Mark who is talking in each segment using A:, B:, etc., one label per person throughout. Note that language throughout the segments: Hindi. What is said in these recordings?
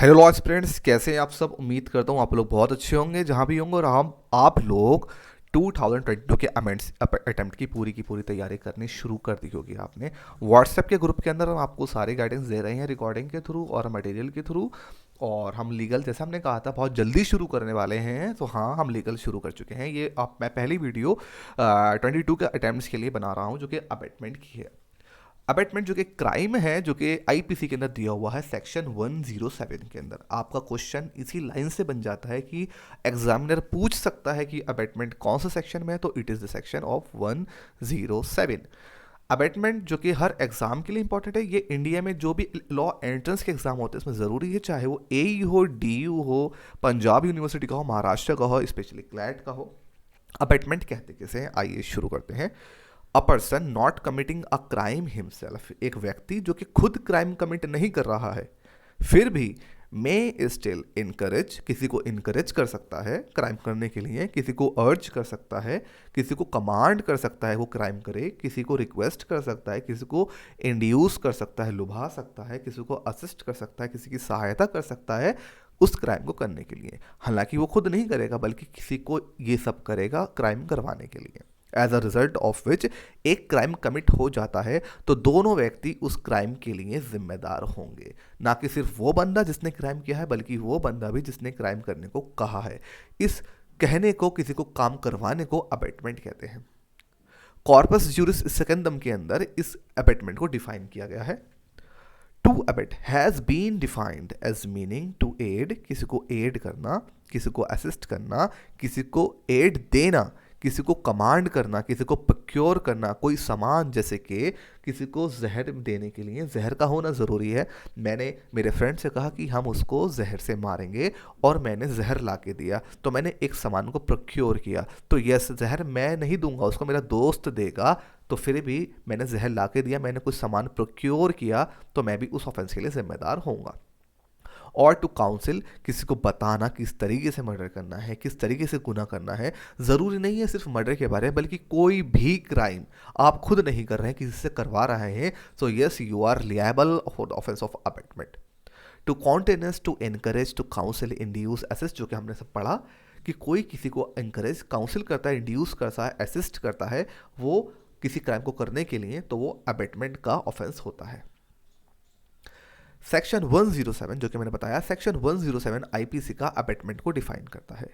A: हेलो लॉ एस्पिरेंट्स, कैसे हैं आप सब। उम्मीद करता हूँ आप लोग बहुत अच्छे होंगे जहाँ भी होंगे। और हम आप लोग 2022 के अटेम्प्ट की पूरी तैयारी करनी शुरू कर दी होगी आपने। व्हाट्सएप के ग्रुप के अंदर हम आपको सारे गाइडेंस दे रहे हैं रिकॉर्डिंग के थ्रू और मटेरियल के थ्रू। और हम लीगल, जैसे हमने कहा था, बहुत जल्दी शुरू करने वाले हैं। तो हाँ, हम लीगल शुरू कर चुके हैं। ये आप मैं पहली वीडियो 22 के अटेम्प्ट्स के लिए बना रहा हूँ जो कि अबेटमेंट की है। अबेटमेंट जो कि क्राइम है, जो कि आईपीसी के अंदर दिया हुआ है सेक्शन 107 के अंदर। आपका क्वेश्चन इसी लाइन से बन जाता है कि एग्जामिनर पूछ सकता है कि अबेटमेंट कौन सा सेक्शन में है, तो it is the section of 107। Abetment जो कि हर एग्जाम के लिए इंपॉर्टेंट है। ये इंडिया में जो भी लॉ एंट्रेंस के एग्जाम होते हैं इसमें ज़रूरी है, चाहे वो ए हो, डी हो, पंजाब यूनिवर्सिटी का हो, महाराष्ट्र का हो, स्पेशली क्लैट का हो। अबेटमेंट कहते किसे हैं, आइए शुरू करते हैं। A person not committing a crime himself, एक व्यक्ति जो कि खुद क्राइम कमिट नहीं कर रहा है फिर भी मे स्टिल इनकरेज, किसी को इनकरेज कर सकता है क्राइम करने के लिए, किसी को अर्ज कर सकता है, किसी को कमांड कर सकता है वो क्राइम करे, किसी को रिक्वेस्ट कर सकता है, किसी को इंड्यूस कर सकता है, लुभा सकता है, किसी को असिस्ट कर सकता है, किसी की सहायता कर सकता है उस क्राइम को करने के लिए। हालांकि वो खुद नहीं करेगा बल्कि किसी को ये सब करेगा क्राइम करवाने के लिए। As a result of which एक क्राइम कमिट हो जाता है तो दोनों व्यक्ति उस क्राइम के लिए जिम्मेदार होंगे। ना कि सिर्फ वो बंदा जिसने क्राइम किया है बल्कि वो बंदा भी जिसने क्राइम करने को कहा है। इस कहने को, किसी को काम करवाने को अबेटमेंट कहते हैं। कॉर्पस ज्यूरिस सेकंडम के अंदर इस अबेटमेंट को डिफाइन किया गया है। To abet has been defined as meaning to aid, किसी को एड करना, किसी को असिस्ट करना, किसी को एड देना, किसी को कमांड करना, किसी को प्रोक्योर करना, कोई सामान, जैसे कि किसी को जहर देने के लिए जहर का होना ज़रूरी है। मैंने मेरे फ्रेंड से कहा कि हम उसको जहर से मारेंगे और मैंने जहर ला के दिया, तो मैंने एक सामान को प्रोक्योर किया। तो यस, जहर मैं नहीं दूंगा, उसको मेरा दोस्त देगा, तो फिर भी मैंने जहर ला के दिया, मैंने कुछ सामान प्रोक्योर किया, तो मैं भी उस ऑफेंस के लिए जिम्मेदार होऊंगा। और टू काउंसिल, किसी को बताना किस तरीके से मर्डर करना है, किस तरीके से गुनाह करना है। ज़रूरी नहीं है सिर्फ मर्डर के बारे में, बल्कि कोई भी क्राइम आप खुद नहीं कर रहे हैं, किसी से करवा रहे हैं, so yes you are liable for the offence of abetment. To countenance, to encourage, to counsel, induce, assist, जो कि हमने सब पढ़ा कि कोई किसी को एनकरेज, काउंसिल करता है, इंड्यूस करता है, असिस्ट करता है वो किसी क्राइम को करने के लिए, तो वो अबेटमेंट का ऑफेंस होता है। सेक्शन 107 जो कि मैंने बताया, सेक्शन 107 आईपीसी का अबेटमेंट को डिफाइन करता है।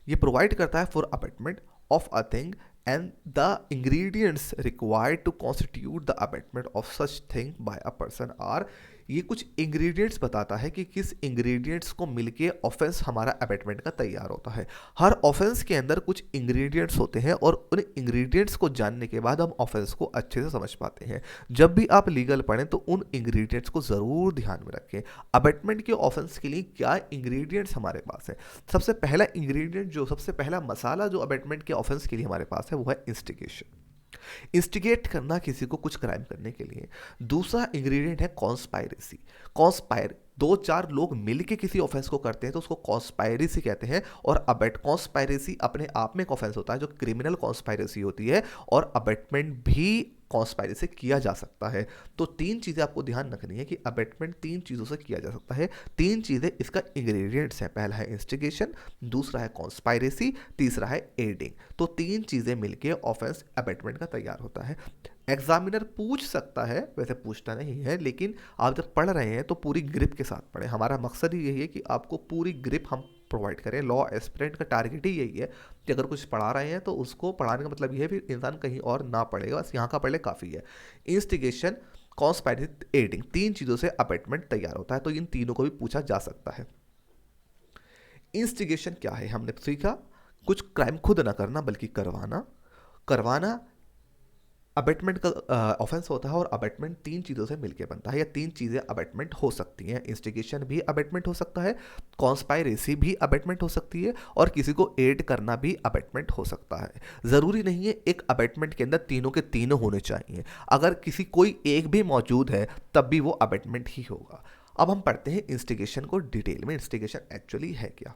A: ये प्रोवाइड करता है for abetment of a thing and the ingredients required to constitute the abetment of such thing by a person are. ये कुछ इंग्रेडिएंट्स बताता है कि किस इंग्रेडिएंट्स को मिलके ऑफेंस हमारा अबेटमेंट का तैयार होता है। हर ऑफेंस के अंदर कुछ इंग्रेडिएंट्स होते हैं और उन इंग्रेडिएंट्स को जानने के बाद हम ऑफेंस को अच्छे से समझ पाते हैं। जब भी आप लीगल पढ़ें तो उन इंग्रेडिएंट्स को ज़रूर ध्यान में रखें। अबेटमेंट के ऑफेंस के लिए क्या इंग्रेडिएंट्स हमारे पास है। सबसे पहला इंग्रेडिएंट, जो सबसे पहला मसाला जो अबेटमेंट के ऑफेंस के लिए हमारे पास है, वो है इंस्टिगेशन। इंस्टिगेट करना किसी को कुछ क्राइम करने के लिए। दूसरा इंग्रेडिएंट है कॉन्स्पायरेसी। कॉन्स्पायर, दो चार लोग मिलके किसी ऑफेंस को करते हैं तो उसको कॉन्स्पायरेसी कहते हैं। और अबेट कॉन्स्पायरेसी अपने आप में एक ऑफेंस होता है जो क्रिमिनल कॉन्स्पायरेसी होती है, और अबेटमेंट भी कॉन्स्पायरेसी किया जा सकता है। तो तीन चीज़ें आपको ध्यान रखनी है कि अबेटमेंट तीन चीज़ों से किया जा सकता है। तीन चीज़ें इसका इंग्रेडिएंट्स हैं, पहला है इंस्टिगेशन, दूसरा है कॉन्स्पायरेसी, तीसरा है एडिंग। तो तीन चीज़ें मिलके ऑफेंस अबेटमेंट का तैयार होता है। एग्जामिनर पूछ सकता है, वैसे पूछता नहीं है, लेकिन आप जब पढ़ रहे हैं तो पूरी ग्रिप के साथ पढ़ें। हमारा मकसद ही यही है कि आपको पूरी ग्रिप हम प्रोवाइड करें। लॉ एस्पिरेंट का टारगेट ही यही है कि अगर कुछ पढ़ा रहे हैं तो उसको पढ़ाने का मतलब यह है फिर इंसान कहीं और ना पढ़ेगा, बस यहाँ का पढ़ ले काफ़ी है। इंस्टिगेशन, कॉन्स्पायरेसी, एडिंग, तीन चीज़ों से अबेटमेंट तैयार होता है, तो इन तीनों को भी पूछा जा सकता है। इंस्टिगेशन क्या है, हमने सीखा कुछ क्राइम खुद ना करना बल्कि करवाना। करवाना अबेटमेंट का ऑफेंस होता है, और अबेटमेंट तीन चीज़ों से मिलकर बनता है, या तीन चीज़ें अबेटमेंट हो सकती हैं। इंस्टिगेशन भी अबेटमेंट हो सकता है, कॉन्स्पायरेसी भी अबेटमेंट हो सकती है, और किसी को एड करना भी अबेटमेंट हो सकता है। ज़रूरी नहीं है एक अबेटमेंट के अंदर तीनों के तीनों होने चाहिए। अगर किसी कोई एक भी मौजूद है तब भी वो अबेटमेंट ही होगा। अब हम पढ़ते हैं इंस्टिगेशन को डिटेल में। इंस्टिगेशन एक्चुअली है क्या।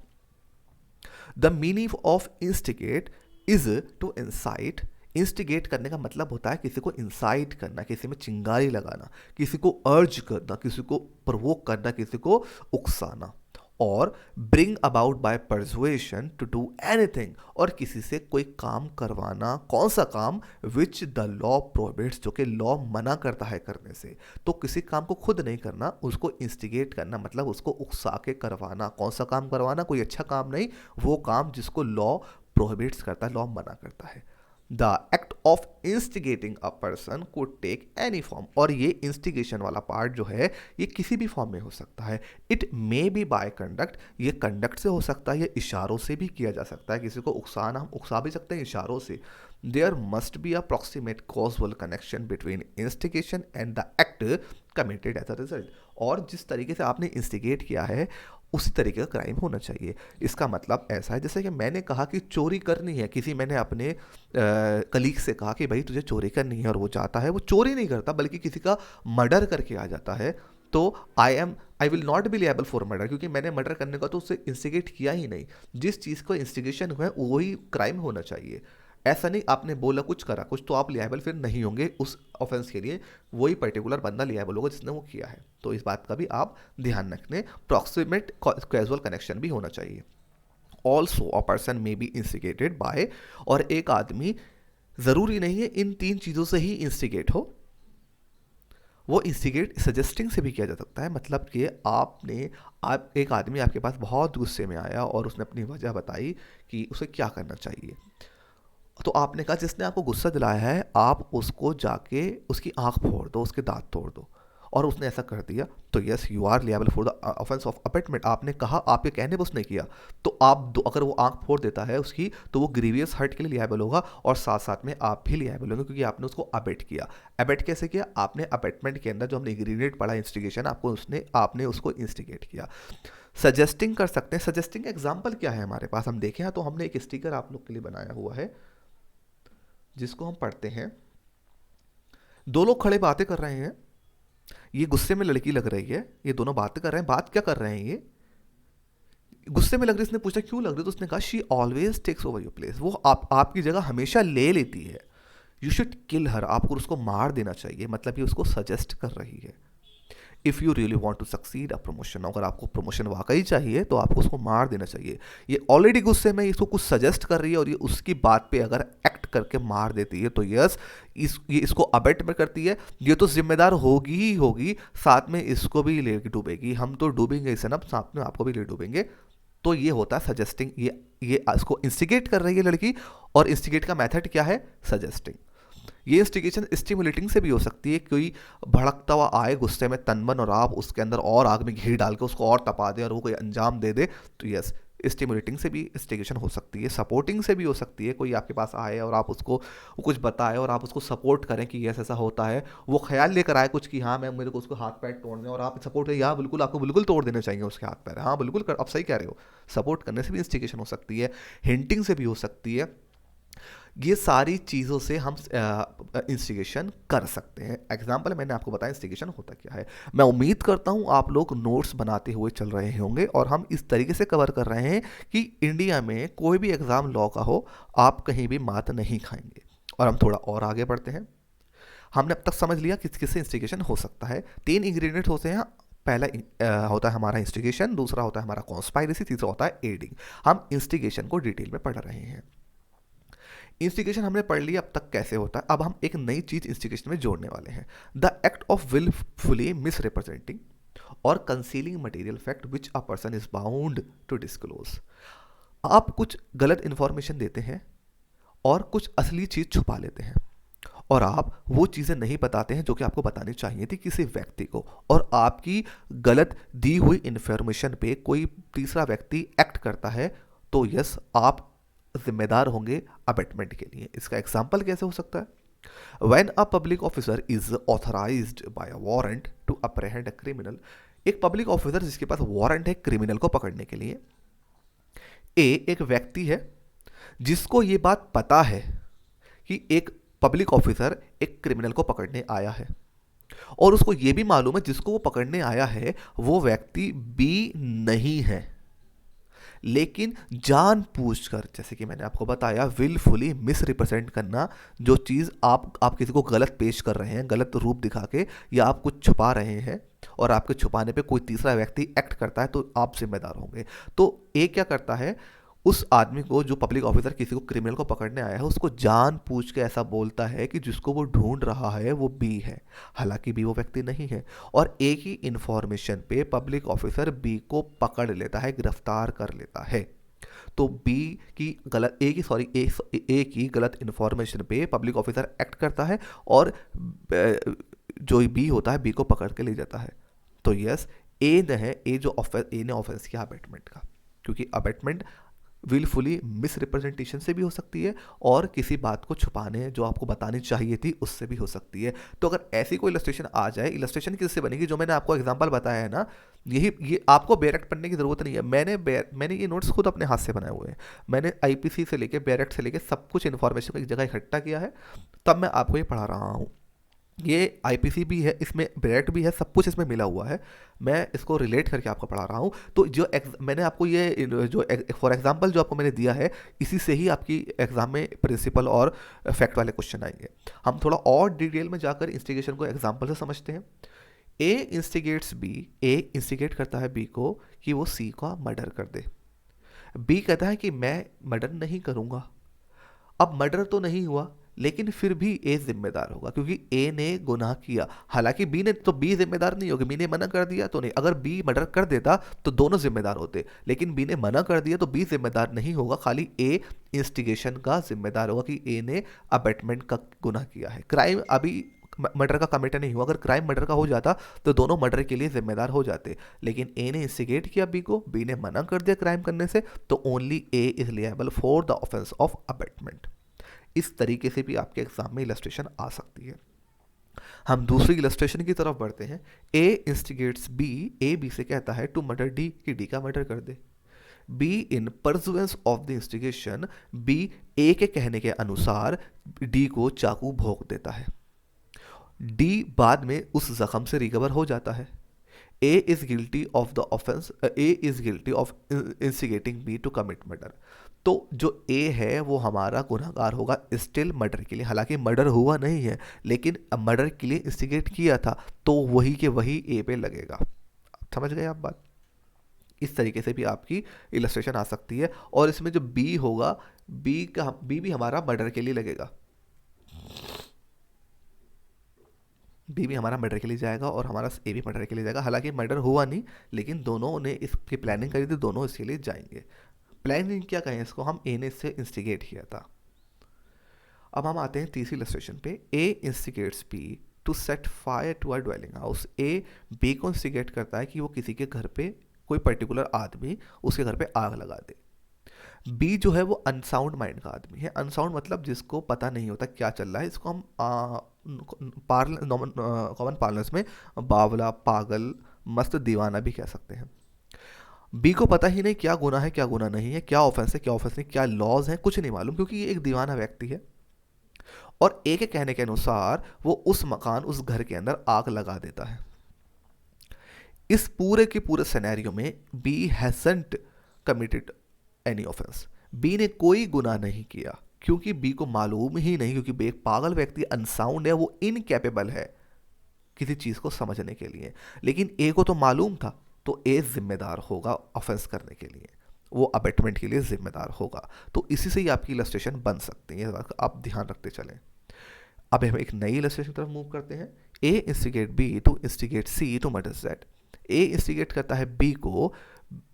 A: The meaning of instigate is to incite, instigate करने का मतलब होता है किसी को इंसाइट करना, किसी में चिंगारी लगाना, किसी को अर्ज करना, किसी को प्रोवोक करना, किसी को उकसाना। और bring about by persuasion to do anything, और किसी से कोई काम करवाना। कौन सा काम? विच द लॉ प्रोहिबिट्स, जो कि लॉ मना करता है करने से। तो किसी काम को खुद नहीं करना, उसको इंस्टिगेट करना मतलब उसको उकसा के करवाना। कौन सा काम करवाना? कोई अच्छा काम नहीं, वो काम जिसको लॉ प्रोहिबिट्स करता है, लॉ मना करता है। The act of instigating a person could take any form, और ये इंस्टिगेशन वाला पार्ट जो है ये किसी भी फॉर्म में हो सकता है। It may be by conduct, ये कंडक्ट से हो सकता है, ये इशारों से भी किया जा सकता है। किसी को उकसाना, हम उकसा भी सकते हैं इशारों से। There must be a proximate causal connection between instigation and the act committed as a result, और जिस तरीके से आपने इंस्टिगेट किया है उसी तरीके का क्राइम होना चाहिए। इसका मतलब ऐसा है जैसे कि मैंने कहा कि चोरी करनी है, मैंने अपने कलीग से कहा कि भाई तुझे चोरी करनी है, और वो जाता है, वो चोरी नहीं करता बल्कि किसी का मर्डर करके आ जाता है, तो I will not be liable for murder, क्योंकि मैंने मर्डर करने का तो उससे इंस्टिगेट किया ही नहीं। जिस चीज़ को इंस्टिगेशन हुआ है वही क्राइम होना चाहिए। ऐसा नहीं आपने बोला कुछ करा कुछ, तो आप लिएबल फिर नहीं होंगे उस ऑफेंस के लिए, वही पर्टिकुलर बंदा लिएबल होगा जिसने वो किया है। तो इस बात का भी आप ध्यान रखने। प्रॉक्सिमेट कैजुअल कनेक्शन भी होना चाहिए। Also a person may be instigated by, और एक आदमी ज़रूरी नहीं है इन तीन चीज़ों से ही इंस्टिगेट हो, वो इंस्टिगेट सजेस्टिंग से भी किया जा सकता है। मतलब कि आप एक आदमी आपके पास बहुत गुस्से में आया और उसने अपनी वजह बताई कि उसे क्या करना चाहिए, तो आपने कहा जिसने आपको गुस्सा दिलाया है आप उसको जाके उसकी आंख फोड़ दो, उसके दांत तोड़ दो, और उसने ऐसा कर दिया, तो yes you are liable for the offence of abetment. आपने कहा, आपके कहने पर उसने किया, तो अगर वो आंख फोड़ देता है उसकी, तो वो ग्रीवियस हर्ट के लिए लिएबल होगा, और साथ साथ में आप भी लिएबल होंगे, क्योंकि आपने उसको अबेट किया। अबेट कैसे किया? आपने अबेटमेंट के अंदर जो हमने इंग्रीडिएंट पढ़ा इंस्टिगेशन, आपने उसको इंस्टिगेट किया। सजेस्टिंग कर सकते हैं। सजेस्टिंग एग्जाम्पल क्या है हमारे पास, हम देखें तो हमने एक स्टिकर आप लोग के लिए बनाया हुआ है जिसको हम पढ़ते हैं। दो लोग खड़े बातें कर रहे हैं, ये गुस्से में लड़की लग रही है, ये दोनों बातें कर रहे हैं। बात क्या कर रहे हैं? ये गुस्से में लग रही है। इसने पूछा क्यों लग रही है, तो उसने कहा she always takes over your place, वो आपकी जगह हमेशा ले लेती है। यू शुड किल हर, आपको उसको मार देना चाहिए, मतलब ये उसको सजेस्ट कर रही है। If you really want to succeed a promotion, अगर आपको प्रमोशन वाकई चाहिए तो आपको उसको मार देना चाहिए। ये ऑलरेडी गुस्से में इसको कुछ सजेस्ट कर रही है, और ये उसकी बात पे अगर एक्ट करके मार देती है तो यस ये इसको अबेट में करती है। ये तो जिम्मेदार होगी ही होगी, साथ में इसको भी ले डूबेगी। हम तो डूबेंगे इसे ना, साथ में आपको भी ले डूबेंगे। तो ये होता है सजेस्टिंग। ये इसको इंस्टिगेट कर रही है लड़की, और इंस्टिगेट का मेथड क्या है? सजेस्टिंग। ये इंस्टिगेशन स्टिमुलेटिंग से भी हो सकती है। कोई भड़कता हुआ आए गुस्से में तनमन, और आप उसके अंदर और आग में घी डाल के उसको और तपा दे और वो कोई अंजाम दे दे, तो यस स्टिमुलेटिंग से भी इंस्टिगेशन हो सकती है। सपोर्टिंग से भी हो सकती है। कोई आपके पास आए और आप उसको कुछ बताएं और आप उसको सपोर्ट करें कि यस ऐसा होता है। वो ख्याल लेकर आए कुछ कि हाँ मैं मेरे को उसको हाथ पैर तोड़ने, और आप सपोर्ट करें, हाँ बिल्कुल आपको बिल्कुल तोड़ देने चाहिए उसके हाथ पैर, हाँ बिल्कुल आप सही कह रहे हो। सपोर्ट करने से भी इंस्टिगेशन हो सकती है। हिंटिंग से भी हो सकती है। ये सारी चीज़ों से हम इंस्टिगेशन कर सकते हैं। एग्जाम्पल मैंने आपको बताया इंस्टिगेशन होता क्या है। मैं उम्मीद करता हूँ आप लोग नोट्स बनाते हुए चल रहे होंगे, और हम इस तरीके से कवर कर रहे हैं कि इंडिया में कोई भी एग्ज़ाम लॉ का हो, आप कहीं भी मात नहीं खाएंगे। और हम थोड़ा और आगे बढ़ते हैं। हमने अब तक समझ लिया किस किस से इंस्टिगेशन हो सकता है। 3 इंग्रेडिएंट होते हैं। पहला होता है हमारा इंस्टिगेशन, दूसरा होता है हमारा कॉन्स्पायरेसी, तीसरा होता है एडिंग। हम इंस्टिगेशन को डिटेल में पढ़ रहे हैं। इंस्टिगेशन हमने पढ़ लिया अब तक कैसे होता है। अब हम एक नई चीज इंस्टिगेशन में जोड़ने वाले हैं। The act of wilfully misrepresenting और concealing material fact which a person is bound to disclose. आप कुछ गलत इंफॉर्मेशन देते हैं और कुछ असली चीज छुपा लेते हैं, और आप वो चीज़ें नहीं बताते हैं जो कि आपको बतानी चाहिए थी किसी व्यक्ति को, और आपकी गलत दी हुई इंफॉर्मेशन पे कोई तीसरा व्यक्ति एक्ट करता है, तो यस आप जिम्मेदार होंगे अबेटमेंट के लिए। इसका एग्जाम्पल कैसे हो सकता है? When a public officer is authorized by a warrant to apprehend a criminal, एक पब्लिक ऑफिसर जिसके पास वारंट है क्रिमिनल को पकड़ने के लिए। एक व्यक्ति है जिसको ये बात पता है कि एक पब्लिक ऑफिसर एक क्रिमिनल को पकड़ने आया है, और उसको ये भी मालूम है जिसको वो पकड़ने आया है वो व्यक्ति बी नहीं है, लेकिन जानबूझकर, जैसे कि मैंने आपको बताया, विलफुली मिस रिप्रेजेंट करना, जो चीज़ आप किसी को गलत पेश कर रहे हैं, गलत रूप दिखा के, या आप कुछ छुपा रहे हैं और आपके छुपाने पे कोई तीसरा व्यक्ति एक्ट करता है, तो आप जिम्मेदार होंगे। तो ए क्या करता है, उस आदमी को, जो पब्लिक ऑफिसर किसी को क्रिमिनल को पकड़ने आया है, उसको जानबूझ के ऐसा बोलता है कि जिसको वो ढूंढ रहा है वो बी है, हालांकि बी वो व्यक्ति नहीं है। और एक ही इंफॉर्मेशन पे पब्लिक ऑफिसर बी को पकड़ लेता है, गिरफ्तार कर लेता है। तो बी की गलत ए की सॉरी ए की गलत इंफॉर्मेशन पे पब्लिक ऑफिसर एक्ट करता है और जो बी होता है बी को पकड़ के ले जाता है। तो यस, ए ने है, ए ने ऑफेंस किया अबेटमेंट का, क्योंकि अबेटमेंट विलफुली मिस रिप्रेजेंटेशन से भी हो सकती है और किसी बात को छुपाने, जो आपको बतानी चाहिए थी, उससे भी हो सकती है। तो अगर ऐसी कोई इलस्ट्रेशन आ जाए, इलस्ट्रेशन किससे बनेगी, जो मैंने आपको एग्जांपल बताया है ना, ये आपको बेरेक्ट पढ़ने की ज़रूरत नहीं है। मैंने ये नोट्स खुद अपने हाथ से बनाए हुए हैं। मैंने आईपीसी से लेके बेरेक्ट से लेके सब कुछ इन्फॉर्मेशन को एक जगह इकट्ठा किया है, तब मैं आपको ये पढ़ा रहा हूँ। ये आईपीसी भी है, इसमें ब्रेड भी है, सब कुछ इसमें मिला हुआ है। मैं इसको रिलेट करके आपको पढ़ा रहा हूँ। तो मैंने आपको ये जो फॉर एग्जांपल जो आपको मैंने दिया है, इसी से ही आपकी एग्जाम में प्रिंसिपल और फैक्ट वाले क्वेश्चन आएंगे। हम थोड़ा और डिटेल में जाकर इंस्टिगेशन को एग्जाम्पल से समझते हैं। ए इंस्टिगेट करता है बी को कि वो सी का मर्डर कर दे। बी कहता है कि मैं मर्डर नहीं करूँगा। अब मर्डर तो नहीं हुआ, लेकिन फिर भी ए जिम्मेदार होगा, क्योंकि ए ने गुनाह किया। हालांकि बी जिम्मेदार नहीं होगी, बी ने मना कर दिया तो नहीं। अगर बी मर्डर कर देता तो दोनों जिम्मेदार होते, लेकिन बी ने मना कर दिया तो बी जिम्मेदार नहीं होगा, खाली ए इंस्टिगेशन का जिम्मेदार होगा कि ए ने अबेटमेंट का गुनाह किया है। क्राइम अभी मर्डर का कमिट नहीं हुआ। अगर क्राइम मर्डर का हो जाता तो दोनों मर्डर के लिए जिम्मेदार हो जाते, लेकिन ए ने इंस्टिगेट किया बी को, बी ने मना कर दिया क्राइम करने से, तो only A is liable for the offence of abetment. इस तरीके से भी आपके एग्जाम में इलस्ट्रेशन आ सकती है। हम दूसरी इलस्ट्रेशन की तरफ बढ़ते हैं। ए इंस्टिगेट्स बी, ए बी से कहता है टू मर्डर डी, कि डी का मर्डर कर दे। B in pursuance of the instigation, B A के कहने के अनुसार डी को चाकू भोंक देता है। डी बाद में उस जख्म से रिकवर हो जाता है। A is guilty of the offence, A is guilty of instigating B to commit murder. तो जो ए है वो हमारा गुनहगार होगा स्टिल मर्डर के लिए, हालांकि मर्डर हुआ नहीं है, लेकिन मर्डर के लिए इंस्टिगेट किया था, तो वही के वही ए पे लगेगा। समझ गए आप बात? इस तरीके से भी आपकी इलस्ट्रेशन आ सकती है। और इसमें जो बी होगा, बी भी हमारा मर्डर के लिए लगेगा, बी भी हमारा मर्डर के लिए जाएगा और हमारा ए भी मर्डर के लिए जाएगा। हालांकि मर्डर हुआ नहीं, लेकिन दोनों ने इसकी प्लानिंग करी थी, दोनों इसके लिए जाएंगे। प्लानिंग क्या कहें इसको, हम ए ने इससे इंस्टिगेट किया था। अब हम आते हैं तीसरी इलस्ट्रेशन पे। A instigates B to set fire to our dwelling house. A B को इंस्टिगेट करता है कि वो किसी के घर पे, कोई पर्टिकुलर आदमी उसके घर पे आग लगा दे। बी जो है वो अनसाउंड माइंड का आदमी है। अनसाउंड मतलब जिसको पता नहीं होता क्या चल रहा है। इसको हम कॉमन पार्लर्स में बावला, पागल, मस्त, दीवाना भी कह सकते हैं। बी को पता ही नहीं क्या गुनाह है, क्या गुनाह नहीं है, क्या ऑफेंस है, क्या ऑफेंस नहीं, क्या लॉज हैं, कुछ नहीं मालूम, क्योंकि ये एक दीवाना व्यक्ति है। और ए के कहने के अनुसार वो उस मकान, उस घर के अंदर आग लगा देता है। इस पूरे के पूरे सिनेरियो में B hasn't committed any offence. B ने कोई गुनाह नहीं किया, क्योंकि बी को मालूम ही नहीं, क्योंकि बी एक पागल व्यक्ति, अनसाउंड है, वो इनकैपेबल है किसी चीज़ को समझने के लिए। लेकिन ए को तो मालूम था, तो ए जिम्मेदार होगा ऑफेंस करने के लिए, वो अबेटमेंट के लिए जिम्मेदार होगा। तो इसी से ही आपकी इलस्ट्रेशन बन सकती है, आप ध्यान रखते चलें। अब हम एक नई इलस्ट्रेशन की तरफ मूव करते हैं। A instigate B to instigate C to murder Z. A instigate करता है बी को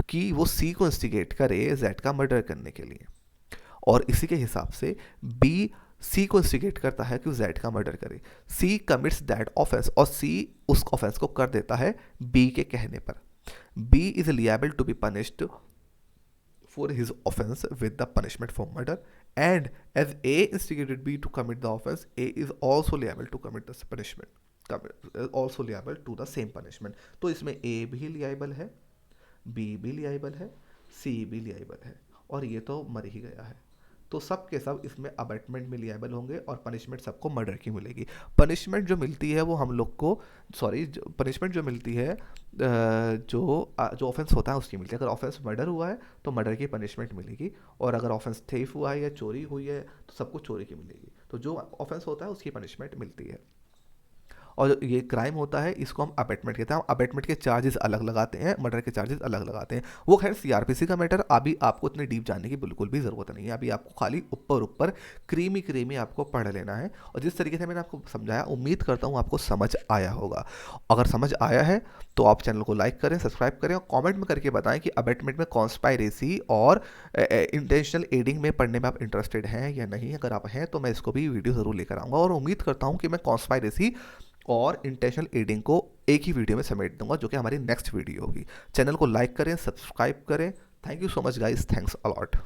A: कि वो सी को इंस्टिगेट करे जेड का मर्डर करने के लिए, और इसी के हिसाब से बी सी को इंस्टिगेट करता है कि वो जेड का मर्डर करे। सी कमिट्स दैट ऑफेंस, और सी उस ऑफेंस को कर देता है बी के कहने पर। B is liable to be punished for his offense with the punishment for murder, and as A instigated B to commit the offense, A is also liable to commit the punishment, also liable to the same punishment। तो इसमें A भी liable है, B भी liable है, C भी liable है, और ये तो मर ही गया है। तो सब के सब इसमें अबेटमेंट में लिएबल होंगे और पनिशमेंट सबको मर्डर की मिलेगी। पनिशमेंट जो मिलती है वो हम लोग को, सॉरी, पनिशमेंट जो मिलती है जो ऑफेंस होता है उसकी मिलती है। अगर ऑफेंस मर्डर हुआ है तो मर्डर की पनिशमेंट मिलेगी, और अगर ऑफेंस थेफ हुआ है या चोरी हुई है तो सबको चोरी की मिलेगी। तो जो ऑफेंस होता है उसकी पनिशमेंट मिलती है। और ये क्राइम होता है, इसको हम अबेटमेंट कहते हैं। हम अबेटमेंट के चार्जेस अलग लगाते हैं, मर्डर के चार्जेस अलग लगाते हैं। वो खैर सीआरपीसी का मैटर, अभी आपको इतनी डीप जानने की बिल्कुल भी ज़रूरत नहीं है। अभी आपको खाली ऊपर ऊपर क्रीमी क्रीमी आपको पढ़ लेना है। और जिस तरीके से मैंने आपको समझाया, उम्मीद करता हूँ आपको समझ आया होगा। अगर समझ आया है तो आप चैनल को लाइक करें, सब्सक्राइब करें, और कमेंट में करके बताएं कि अबेटमेंट में कॉन्स्पायरेसी और इंटेंशनल एडिंग में पढ़ने में आप इंटरेस्टेड हैं या नहीं। अगर आप हैं तो मैं इसको भी वीडियो ज़रूर लेकर आऊँगा, और उम्मीद करता हूँ कि मैं कॉन्स्पायरेसी और इंटेंशनल एडिंग को एक ही वीडियो में समेट दूंगा, जो कि हमारी नेक्स्ट वीडियो होगी। चैनल को लाइक करें, सब्सक्राइब करें। Thank you so much guys, thanks a lot.